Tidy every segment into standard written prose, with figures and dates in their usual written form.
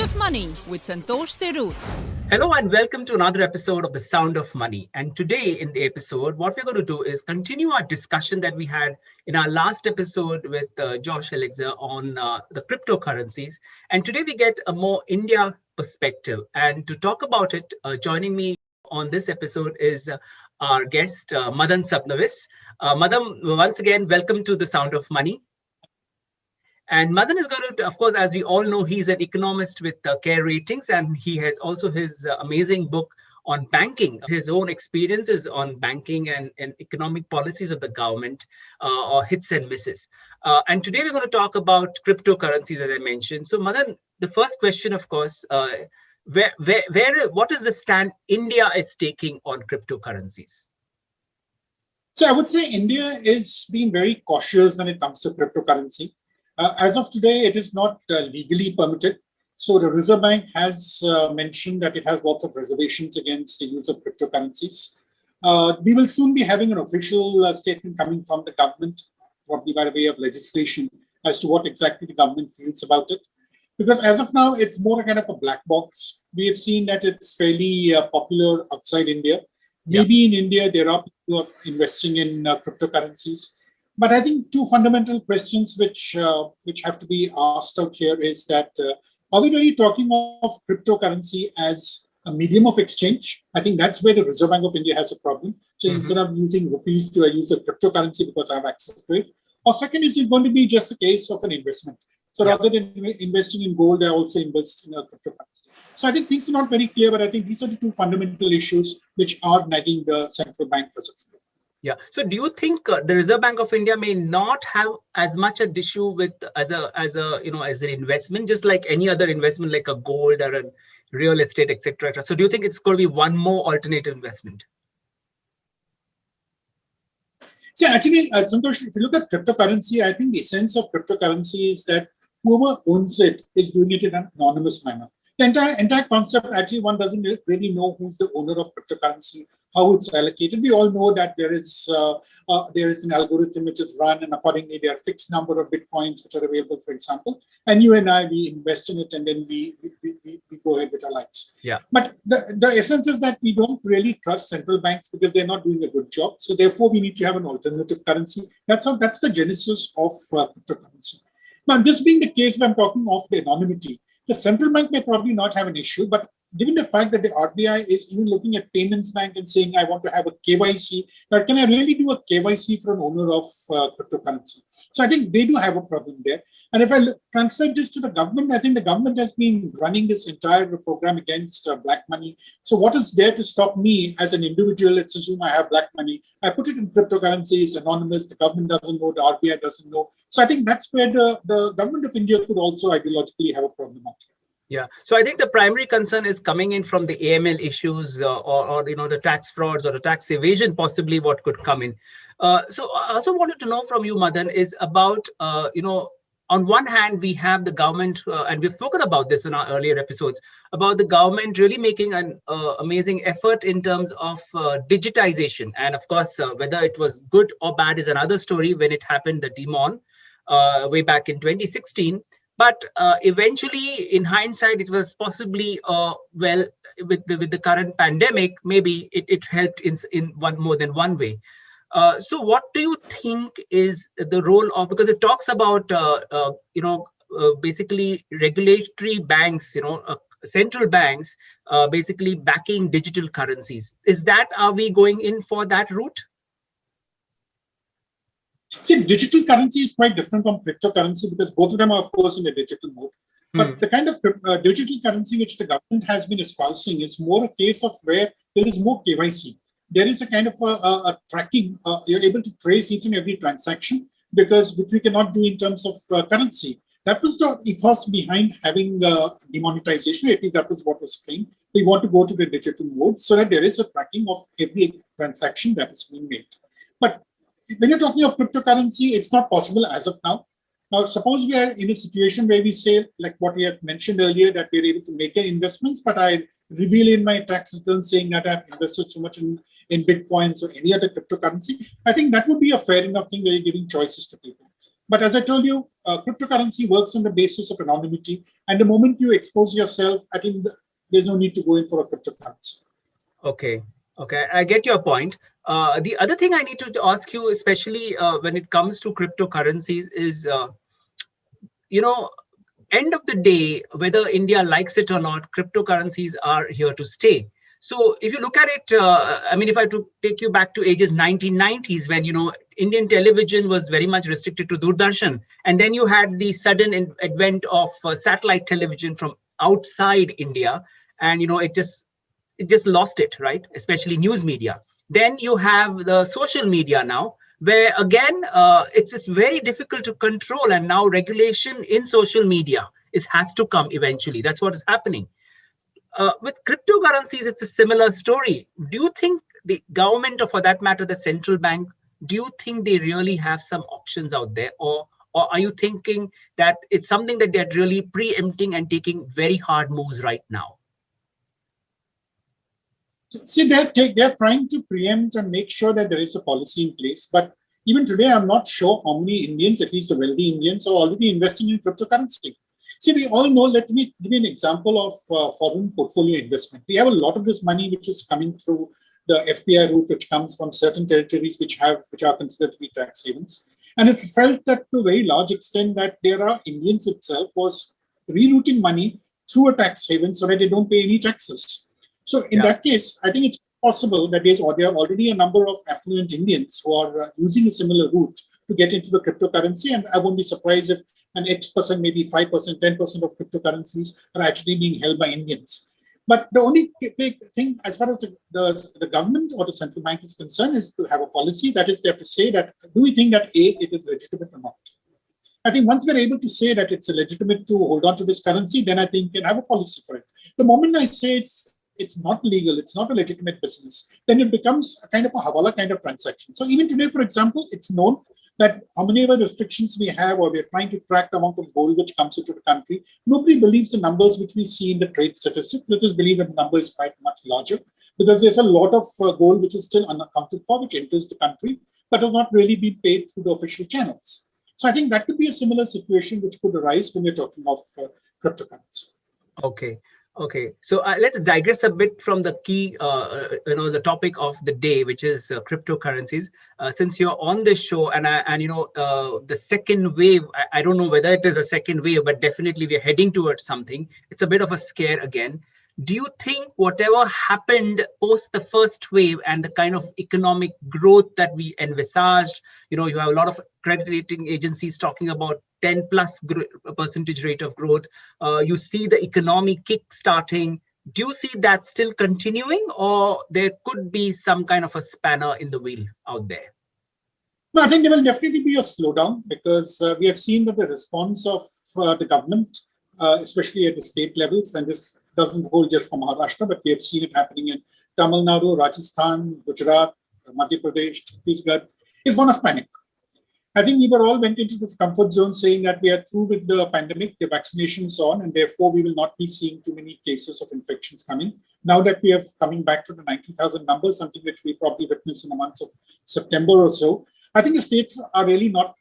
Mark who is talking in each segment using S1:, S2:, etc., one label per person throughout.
S1: of Money with Santosh Sirur.
S2: Hello and welcome to another episode of The Sound of Money. And today in the episode, what we're going to do is continue our discussion that we had in our last episode with Josh Elixir on the cryptocurrencies. And today we get a more India perspective. And to talk about it, joining me on this episode is our guest, Madan Sabnavis. Madan, once again, welcome to The Sound of Money. And Madan is going to, of course, as we all know, he's an economist with CARE Ratings, and he has also his amazing book on banking, his own experiences on banking and economic policies of the government, or hits and misses. And today we're going to talk about cryptocurrencies, as I mentioned. So Madan, the first question, of course, what is the stand India is taking on cryptocurrencies?
S3: So I would say India is being very cautious when it comes to cryptocurrency. As of today, it is not legally permitted. So the Reserve Bank has mentioned that it has lots of reservations against the use of cryptocurrencies. We will soon be having an official statement coming from the government, probably by the way of legislation, as to what exactly the government feels about it. Because as of now, it's more a kind of a black box. We have seen that it's fairly popular outside India. Maybe in India, there are people who are investing in cryptocurrencies. But I think two fundamental questions which have to be asked out here is that, are we really talking of cryptocurrency as a medium of exchange? I think that's where the Reserve Bank of India has a problem. So instead of using rupees, do I use a cryptocurrency because I have access to it? Or second, is it going to be just a case of an investment? So rather than investing in gold, I also invest in a cryptocurrency. So I think things are not very clear, but I think these are the two fundamental issues which are nagging the central bank as of today.
S2: Yeah. So do you think the Reserve Bank of India may not have as much an issue with as an investment, just like any other investment, like a gold or a real estate, etc. So do you think it's going to be one more alternative investment?
S3: See, actually, Santosh, if you look at cryptocurrency, I think the essence of cryptocurrency is that whoever owns it is doing it in an anonymous manner. The entire concept, actually, one doesn't really know who's the owner of cryptocurrency, how it's allocated. We all know that there is an algorithm which is run, and accordingly, there are a fixed number of bitcoins which are available, for example. And you and I, we invest in it, and then we go ahead with our lives.
S2: Yeah.
S3: But the essence is that we don't really trust central banks because they're not doing a good job. So therefore, we need to have an alternative currency. That's the genesis of cryptocurrency. Now, this being the case, when I'm talking of the anonymity, the central bank may probably not have an issue, but given the fact that the RBI is even looking at payments bank and saying, I want to have a KYC, now can I really do a KYC for an owner of cryptocurrency? So I think they do have a problem there. And if I translate this to the government, I think the government has been running this entire program against black money. So what is there to stop me as an individual? Let's assume I have black money. I put it in cryptocurrency, it's anonymous, the government doesn't know, the RBI doesn't know. So I think that's where the government of India could also ideologically have a problem.
S2: Yeah. So I think the primary concern is coming in from the AML issues or the tax frauds or the tax evasion, possibly what could come in. So I also wanted to know from you, Madan, is about, on one hand, we have the government, and we've spoken about this in our earlier episodes, about the government really making an amazing effort in terms of digitization. And of course, whether it was good or bad is another story when it happened, the demon, way back in 2016. But eventually, in hindsight, it was possibly, with the current pandemic, maybe it helped in one more than one way. So what do you think is the role of, because it talks about, basically regulatory banks, central banks, basically backing digital currencies. Are we going in for that route?
S3: See, digital currency is quite different from cryptocurrency because both of them are, of course, in a digital mode. But the kind of digital currency which the government has been espousing is more a case of where there is more KYC. There is a kind of a tracking. You're able to trace each and every transaction which we cannot do in terms of currency. That was the ethos behind having demonetization. At least that was what was claimed. We want to go to the digital mode so that there is a tracking of every transaction that is being made. But when you're talking of cryptocurrency, it's not possible as of now. Now, suppose we are in a situation where we say, like what we had mentioned earlier, that we're able to make investments, but I reveal in my tax return saying that I've invested so much in Bitcoins or any other cryptocurrency. I think that would be a fair enough thing where you're giving choices to people. But as I told you, cryptocurrency works on the basis of anonymity. And the moment you expose yourself, I think there's no need to go in for a cryptocurrency.
S2: Okay. Okay. I get your point. The other thing I need to ask you, especially when it comes to cryptocurrencies, is, end of the day, whether India likes it or not, cryptocurrencies are here to stay. So if you look at it, if I take you back to ages 1990s, when, Indian television was very much restricted to Doordarshan. And then you had the sudden advent of satellite television from outside India. And, it just lost it, right? Especially news media. Then you have the social media now, where again, it's very difficult to control. And now regulation in social media has to come eventually. That's what is happening. With cryptocurrencies, it's a similar story. Do you think the government, or for that matter, the central bank, do you think they really have some options out there? Or are you thinking that it's something that they're really preempting and taking very hard moves right now?
S3: See, they're trying to preempt and make sure that there is a policy in place. But even today, I'm not sure how many Indians, at least the wealthy Indians, are already investing in cryptocurrency. See, we all know, let me give you an example of foreign portfolio investment. We have a lot of this money which is coming through the FPI route, which comes from certain territories which are considered to be tax havens. And it's felt that to a very large extent that there are Indians itself was rerouting money through a tax haven so that they don't pay any taxes. So in that case, I think it's possible that there are already a number of affluent Indians who are using a similar route to get into the cryptocurrency. And I won't be surprised if an X%, maybe 5%, 10% of cryptocurrencies are actually being held by Indians. But the only thing, as far as the government or the central bank is concerned, is to have a policy. That is, they have to say that, do we think that A, it is legitimate or not? I think once we're able to say that it's legitimate to hold on to this currency, then I think we can have a policy for it. The moment I say it's not legal, it's not a legitimate business, then it becomes a kind of a hawala kind of transaction. So even today, for example, it's known that how many other restrictions we have, or we're trying to track the amount of gold which comes into the country. Nobody believes the numbers which we see in the trade statistics. Let us believe that the number is quite much larger, because there's a lot of gold which is still unaccounted for, which enters the country, but has not really been paid through the official channels. So I think that could be a similar situation which could arise when we're talking of cryptocurrency.
S2: Okay. So let's digress a bit from the key, the topic of the day, which is cryptocurrencies. Since you're on this show, and the second wave, I don't know whether it is a second wave, but definitely we're heading towards something. It's a bit of a scare again. Do you think whatever happened post the first wave and the kind of economic growth that we envisaged, you have a lot of credit rating agencies talking about 10+ % rate of growth. You see the economy kick starting. Do you see that still continuing, or there could be some kind of a spanner in the wheel out there?
S3: No, I think there will definitely be a slowdown, because we have seen that the response of the government, especially at the state levels, and this doesn't hold just for Maharashtra, but we have seen it happening in Tamil Nadu, Rajasthan, Gujarat, Madhya Pradesh, Chhattisgarh, is one of panic. I think we all went into this comfort zone saying that we are through with the pandemic, the vaccination is on, and therefore we will not be seeing too many cases of infections coming. Now that we are coming back to the 90,000 numbers, something which we probably witnessed in the months of September or so, I think the states are really not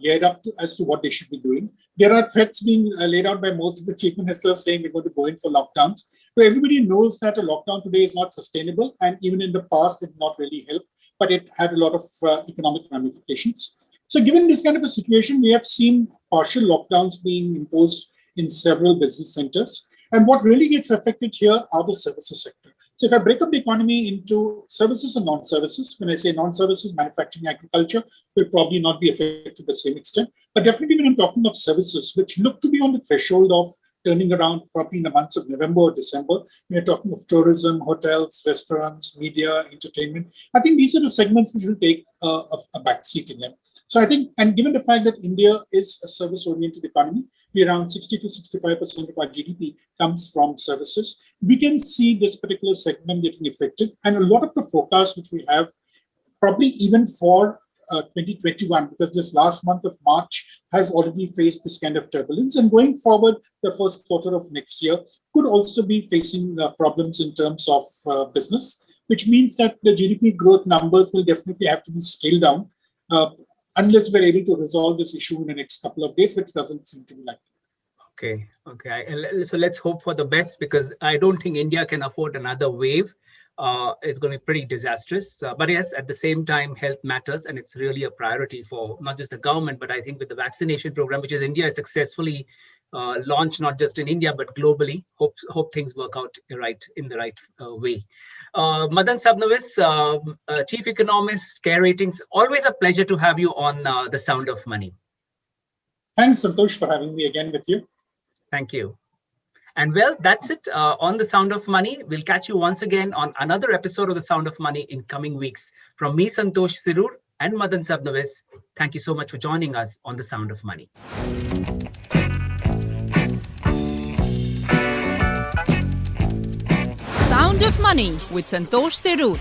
S3: geared up as to what they should be doing. There are threats being laid out by most of the chief ministers saying we're going to go in for lockdowns. But everybody knows that a lockdown today is not sustainable, and even in the past it did not really help, but it had a lot of economic ramifications. So given this kind of a situation, we have seen partial lockdowns being imposed in several business centers. And what really gets affected here are the services sector. So if I break up the economy into services and non-services, when I say non-services, manufacturing, agriculture will probably not be affected to the same extent. But definitely when I'm talking of services, which look to be on the threshold of turning around probably in the months of November or December, when you're talking of tourism, hotels, restaurants, media, entertainment, I think these are the segments which will take a backseat in them. So I think, and given the fact that India is a service-oriented economy, around 60 to 65% of our GDP comes from services, we can see this particular segment getting affected. And a lot of the forecasts which we have, probably even for 2021, because this last month of March has already faced this kind of turbulence. And going forward, the first quarter of next year could also be facing problems in terms of business, which means that the GDP growth numbers will definitely have to be scaled down. unless we're able to resolve this issue in the next couple of days, which doesn't seem to be likely.
S2: Okay. So let's hope for the best, because I don't think India can afford another wave. It's going to be pretty disastrous. But yes, at the same time, health matters, and it's really a priority for not just the government, but I think with the vaccination program, which is India has successfully launched, not just in India, but globally. Hope things work out in the right way. Madan Sabnavis, Chief Economist, CARE Ratings. Always a pleasure to have you on The Sound of Money.
S3: Thanks, Santosh, for having me again with you.
S2: Thank you. And well, that's it on The Sound of Money. We'll catch you once again on another episode of The Sound of Money in coming weeks. From me, Santosh Sirur, and Madan Sabnavis, thank you so much for joining us on The Sound of Money.
S1: Sound of Money with Santosh Sirur.